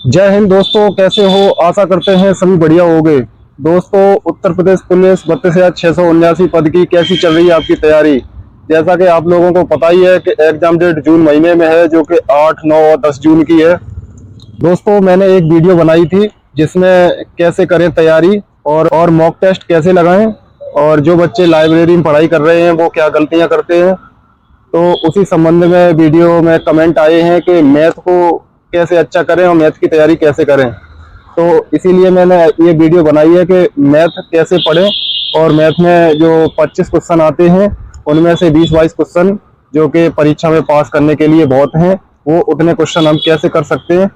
जय हिंद दोस्तों, कैसे हो? आशा करते हैं सभी बढ़िया होंगे। दोस्तों, उत्तर प्रदेश पुलिस 32,679 पद की कैसी चल रही है आपकी तैयारी? जैसा कि आप लोगों को पता ही है कि एग्जाम डेट जून महीने में है, जो कि 8, 9 और 10 जून की है। दोस्तों, मैंने एक वीडियो बनाई थी जिसमें कैसे करें तैयारी और मॉक टेस्ट कैसे लगाएं, और जो बच्चे लाइब्रेरी में पढ़ाई कर रहे हैं वो क्या गलतियां करते हैं। तो उसी संबंध में वीडियो में कमेंट आए हैं कि मैथ को कैसे अच्छा करें और मैथ की तैयारी कैसे करें। तो इसीलिए मैंने ये वीडियो बनाई है कि मैथ कैसे पढ़ें, और मैथ में जो 25 क्वेश्चन आते हैं उनमें से 20-22 क्वेश्चन जो कि परीक्षा में पास करने के लिए बहुत हैं, वो उतने क्वेश्चन हम कैसे कर सकते हैं।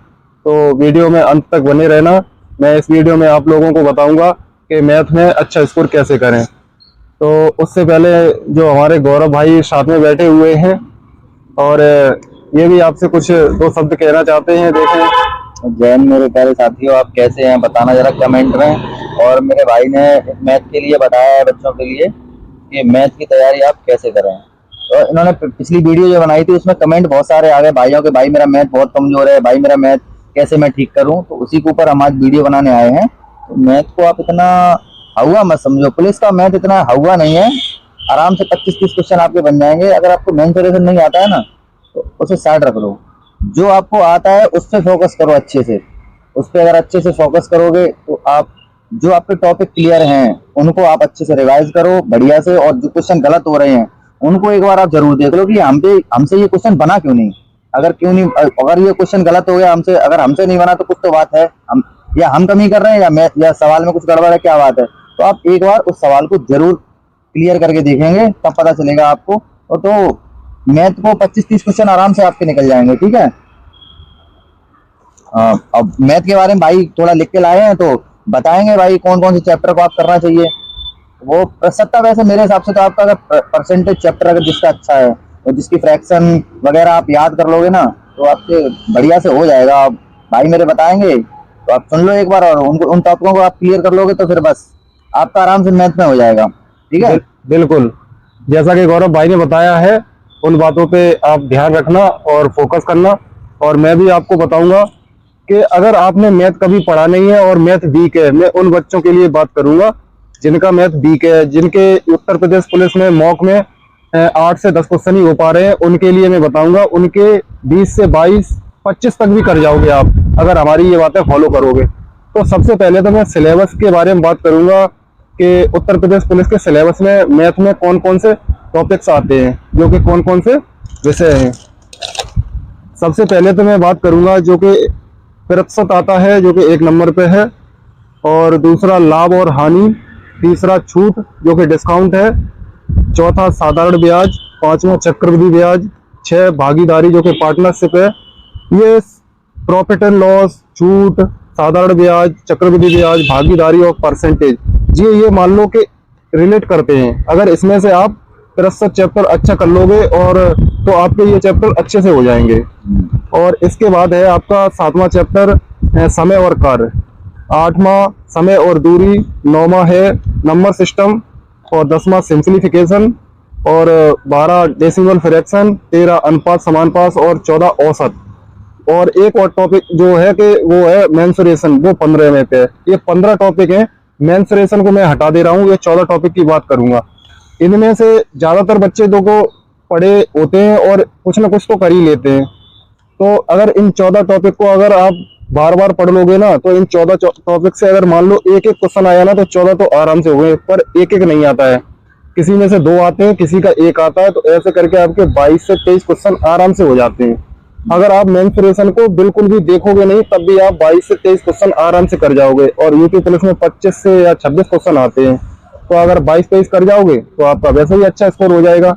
तो वीडियो में अंत तक बने रहना। मैं इस वीडियो में आप लोगों को बताऊंगा कि मैथ में अच्छा स्कोर कैसे करें। तो उससे पहले जो हमारे गौरव भाई साथ में बैठे हुए हैं, और ये भी आपसे कुछ दो शब्द कहना चाहते हैं। देखें। जैन मेरे प्यारे साथियों, आप कैसे हैं बताना जरा कमेंट में। और मेरे भाई ने मैथ के लिए बताया है बच्चों के लिए कि मैथ की तैयारी आप कैसे करें। तो इन्होंने पिछली वीडियो जो बनाई थी उसमें कमेंट बहुत सारे आ गए भाइयों के, भाई मेरा मैथ बहुत कमजोर है, भाई मेरा मैथ कैसे मैं ठीक करूं। तो उसी के ऊपर हम आज वीडियो बनाने आए हैं। तो मैथ को आप इतना हवा मत समझो, पुलिस का मैथ इतना हवा नहीं है। आराम से 25-30 क्वेश्चन आपके बन जाएंगे। अगर आपको मेंसुरेशन नहीं आता है ना तो उसे साइड रख लो। जो आपको आता है उस पर फोकस करो अच्छे से। उस पर अगर अच्छे से फोकस करोगे तो आप जो आपके टॉपिक क्लियर हैं उनको आप अच्छे से रिवाइज करो बढ़िया से। और जो क्वेश्चन गलत हो रहे हैं उनको एक बार आप जरूर देख लो कि हमसे ये क्वेश्चन बना क्यों नहीं। अगर क्यों नहीं, अगर ये क्वेश्चन गलत हो गया हमसे, अगर हमसे नहीं बना तो कुछ तो बात है। हम कमी कर रहे हैं या सवाल में कुछ गड़बड़ है, क्या बात है। तो आप एक बार उस सवाल को जरूर क्लियर करके देखेंगे, तब पता चलेगा आपको। और तो मैथ को 25-30 क्वेश्चन आराम से आपके निकल जाएंगे, ठीक है। अब मैथ के बारे में भाई थोड़ा लिख के लाए हैं तो बताएंगे भाई कौन कौन से चैप्टर को आप करना चाहिए। वो सत्ता वैसे मेरे हिसाब से तो आपका अगर परसेंटेज चैप्टर अगर जिसका अच्छा है और जिसकी फ्रैक्शन वगैरह आप याद कर लोगे ना तो आपके बढ़िया से हो जाएगा। आप भाई मेरे बताएंगे तो आप सुन लो एक बार, और उनको उन टॉपिकों को आप क्लियर कर लोगे तो फिर बस आपका आराम से मैथ में हो जाएगा, ठीक है। बिल्कुल, जैसा कि गौरव भाई ने बताया है उन बातों पे आप ध्यान रखना और फोकस करना। और मैं भी आपको बताऊंगा कि अगर आपने मैथ कभी पढ़ा नहीं है और मैथ वीक है, मैं उन बच्चों के लिए बात करूंगा जिनका मैथ वीक है, जिनके उत्तर प्रदेश पुलिस में मॉक में 8 से 10 क्वेश्चन ही हो पा रहे हैं। उनके लिए मैं बताऊंगा, उनके 20 से 22, 25 तक भी कर जाओगे आप अगर हमारी ये बातें फॉलो करोगे। तो सबसे पहले तो मैं सिलेबस के बारे में बात करूंगा कि उत्तर प्रदेश पुलिस के सिलेबस में मैथ में कौन कौन से टॉपिक्स आते हैं, जो कि कौन कौन से विषय हैं। सबसे पहले तो मैं बात करूंगा जो कि प्रतिशत आता है, जो कि 1 नंबर पे है। और दूसरा लाभ और हानि। तीसरा छूट जो कि डिस्काउंट है। चौथा साधारण ब्याज। पांचवा चक्रवृद्धि ब्याज। 6 भागीदारी जो कि पार्टनरशिप है। ये प्रॉफिट एंड लॉस, छूट, साधारण ब्याज, चक्रवृद्धि ब्याज, भागीदारी और परसेंटेज, ये मान लो कि रिलेट करते हैं। अगर इसमें से आप 63 चैप्टर अच्छा कर लोगे और तो आपके ये चैप्टर अच्छे से हो जाएंगे। और इसके बाद है आपका 7वां चैप्टर समय और कार्य। 8वां समय और दूरी। 9वां है नंबर सिस्टम। और 10वां सिंप्लीफिकेशन। और 12 डेसिमल फ्रैक्शन। 13 अनुपात समानुपात। और 14 औसत। और एक और टॉपिक जो है कि वो है मेंसुरेशन, वो 15वें पे है। ये 15 टॉपिक हैं। मेंसुरेशन को मैं हटा दे रहा हूँ, ये 14 टॉपिक की बात करूंगा। इनमें से ज्यादातर बच्चे दो को पढ़े होते हैं और कुछ ना कुछ तो कर ही लेते हैं। तो अगर इन 14 टॉपिक को अगर आप बार बार पढ़ लोगे ना तो इन 14 टॉपिक से अगर मान लो एक एक क्वेश्चन आया ना तो 14 तो आराम से हो गए। पर एक एक नहीं आता है, किसी में से 2 आते हैं, किसी का 1 आता है। तो ऐसे करके आपके 22 से 23 क्वेश्चन आराम से हो जाते हैं। अगर आप मेंसुरेशन को बिल्कुल भी देखोगे नहीं तब भी आप 22 से 23 क्वेश्चन आराम से कर जाओगे। और यूपी पुलिस में 25 से या 26 क्वेश्चन आते हैं। तो अगर 22-23 कर जाओगे तो आपका वैसे ही अच्छा स्कोर हो जाएगा।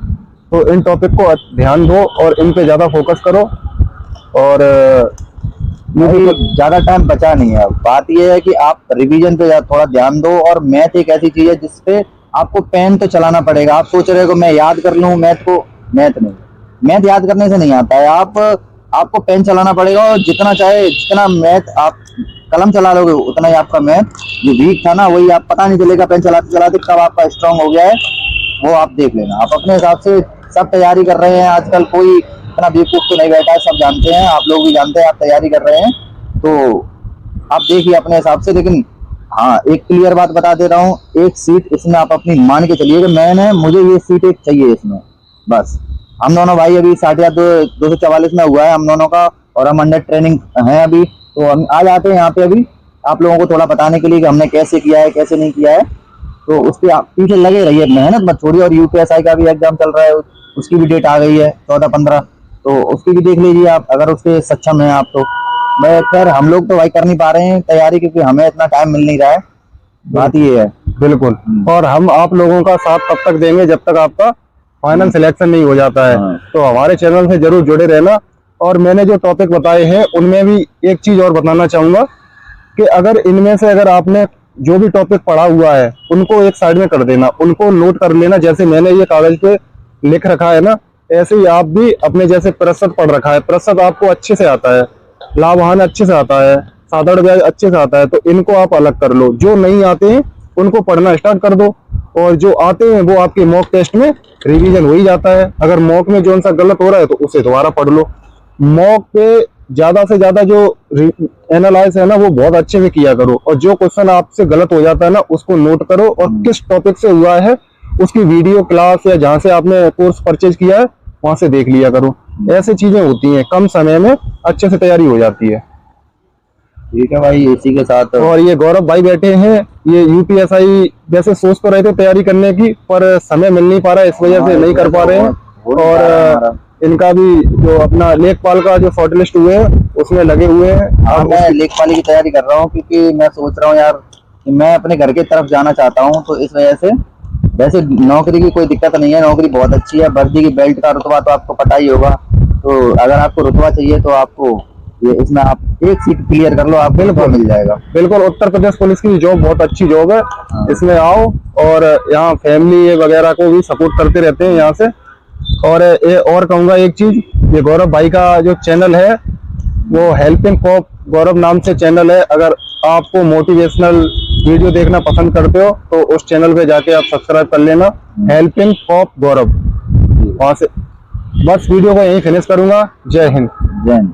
तो इन टॉपिक को ध्यान दो और इन पे ज्यादा फोकस करो। और ज्यादा टाइम बचा नहीं है। बात यह है कि आप रिवीजन पे थोड़ा ध्यान दो। और मैथ एक ऐसी चीज है जिसपे आपको पेन तो चलाना पड़ेगा। आप सोच रहे हो मैं याद कर लूं मैथ को, मैथ नहीं, मैथ याद करने से नहीं आता है। आपको पेन चलाना पड़ेगा। और जितना चाहे जितना मैथ आप कलम चला लोगे उतना ही आपका मैथ जो वीक था ना वही आप पता नहीं चलेगा पेन चलाते चलाते कब आपका स्ट्रांग हो गया है, वो आप देख लेना। आप अपने हिसाब से सब तैयारी कर रहे हैं आजकल, कोई इतना बेवकूफ तो नहीं बैठा है, सब जानते हैं, आप लोग भी जानते हैं आप तैयारी कर रहे हैं। तो आप देखिए अपने हिसाब से। लेकिन हाँ, एक क्लियर बात बता दे रहा हूँ, एक सीट इसमें आप अपनी मान के चलिए कि मुझे ये सीट एक चाहिए इसमें, बस। हम दोनों भाई अभी 244 में हुआ है हम दोनों का, और हम अंडर ट्रेनिंग हैं अभी। तो हम आ जाते हैं यहाँ पे अभी आप लोगों को थोड़ा बताने के लिए कि हमने कैसे किया है, कैसे नहीं किया है। तो उसके आप पीछे लगे रहिए, मेहनत मत छोड़िए। और यूपीएसआई का भी एग्जाम चल रहा है, उसकी भी डेट आ गई है 14-15, तो उसकी भी देख लीजिए आप, अगर उसके सक्षम हैं आप तो। मैं खैर हम लोग तो भाई कर नहीं पा रहे हैं तैयारी, क्योंकि हमें इतना टाइम मिल नहीं रहा है, बात ये है। बिल्कुल। और हम आप लोगों का साथ तब तक देंगे जब तक आपका फाइनल सिलेक्शन नहीं हो जाता है। तो हमारे चैनल से जरूर जुड़े रहना। और मैंने जो टॉपिक बताए हैं उनमें भी एक चीज और बताना चाहूंगा कि अगर इनमें से अगर आपने जो भी टॉपिक पढ़ा हुआ है उनको एक साइड में कर देना, उनको नोट कर लेना। जैसे मैंने ये कागज पे लिख रखा है ना, ऐसे ही आप भी अपने जैसे प्रतिशत पढ़ रखा है, प्रतिशत आपको अच्छे से आता है, लाभ हानि अच्छे से आता है, साधारण ब्याज अच्छे से आता है, तो इनको आप अलग कर लो। जो नहीं आते हैं उनको पढ़ना स्टार्ट कर दो, और जो आते हैं वो आपके मॉक टेस्ट में रिवीजन हो ही जाता है। अगर मॉक में जो सा गलत हो रहा है तो उसे दोबारा पढ़ लो। मॉक पे ज्यादा से ज्यादा जो एनालाइज है ना वो बहुत अच्छे से किया करो, और जो क्वेश्चन आपसे गलत हो जाता है ना उसको नोट करो, और किस टॉपिक से हुआ है उसकी वीडियो क्लास या जहां से आपने कोर्स परचेज किया है वहां से देख लिया करो। ऐसी चीजें होती हैं, कम समय में अच्छे से तैयारी हो जाती है। ठीक है भाई, इसी के साथ। और ये गौरव भाई बैठे हैं, ये यूपीएसआई वैसे सोच तो रहे थे तैयारी करने की, पर समय मिल नहीं पा रहा है, इस वजह से नहीं कर पा रहे हैं। और इनका भी जो अपना लेखपाल का जो शॉर्ट लिस्ट हुए हैं उसमें लगे हुए हैं। हाँ, मैं लेखपाली की तैयारी कर रहा हूँ, क्योंकि मैं सोच रहा हूँ यार कि मैं अपने घर की तरफ जाना चाहता हूँ, तो इस वजह से। वैसे नौकरी की कोई दिक्कत नहीं है, नौकरी बहुत अच्छी है। वर्दी की बेल्ट का रुतबा तो आपको पता ही होगा। तो अगर आपको रुतबा चाहिए तो आपको ये इसमें आप एक सीट क्लियर कर लो, आप बिल्कुल मिल जाएगा। बिल्कुल, उत्तर प्रदेश पुलिस की जॉब बहुत अच्छी जॉब है। इसमें आओ, और यहाँ फैमिली वगैरह को भी सपोर्ट करते रहते हैं यहाँ से। और कहूंगा एक चीज, ये गौरव भाई का जो चैनल है वो हेल्पिंग कॉप गौरव नाम से चैनल है। अगर आपको मोटिवेशनल वीडियो देखना पसंद करते हो तो उस चैनल पे जाके आप सब्सक्राइब कर लेना, हेल्पिंग कॉप गौरव। वहां से बस वीडियो को यहीं फिनिश करूंगा। जय हिंद। जय हिंद।